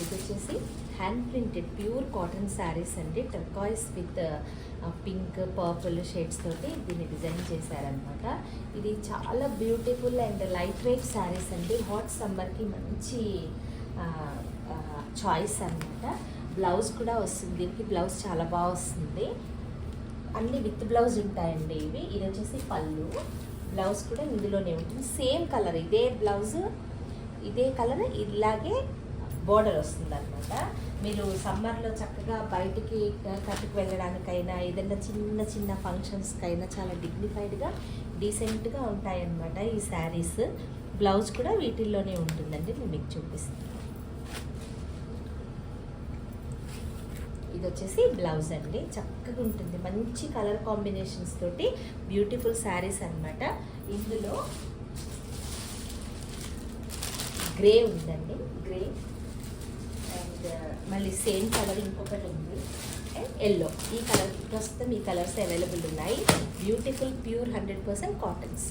ఇది వచ్చేసి hand printed pure cotton saris అండి. Turquoise with pink purple shades తోటి దీన్ని డిజైన్ చేశారనమాట. ఇది చాలా beautiful and lightweight saris అండి. హాట్ సమ్మర్కి మంచి చాయిస్ అనమాట. బ్లౌజ్ కూడా వస్తుంది, దీనికి బ్లౌజ్ చాలా బాగా వస్తుంది. అన్ని విత్ బ్లౌజ్ ఉంటాయండి ఇవి. ఇది వచ్చేసి పళ్ళు, బ్లౌజ్ కూడా ఇందులోనే ఉంటుంది. సేమ్ కలర్, ఇదే బ్లౌజ్ ఇదే కలర్, ఇలాగే బోర్డర్ వస్తుంది అనమాట. మీరు సమ్మర్లో చక్కగా బయటికి కట్టుకు వెళ్ళడానికైనా ఏదైనా చిన్న చిన్న ఫంక్షన్స్కైనా చాలా డిగ్నిఫైడ్గా డీసెంట్గా ఉంటాయన్నమాట ఈ శారీస్. బ్లౌజ్ కూడా వీటిల్లోనే ఉంటుందండి. నేను మీకు చూపిస్తాను. ఇది వచ్చేసి బ్లౌజ్ అండి, చక్కగా ఉంటుంది. మంచి కలర్ కాంబినేషన్స్ తోటి బ్యూటిఫుల్ శారీస్ అనమాట. ఇందులో గ్రే ఉందండి, గ్రే అండ్ మళ్ళీ సేమ్ కలర్ ఇంకొకటి ఉంది అండ్ ఎల్లో. ఈ కలర్ ప్రస్తుతం ఈ కలర్స్ అవైలబుల్ ఉన్నాయి. Beautiful pure 100% cottons.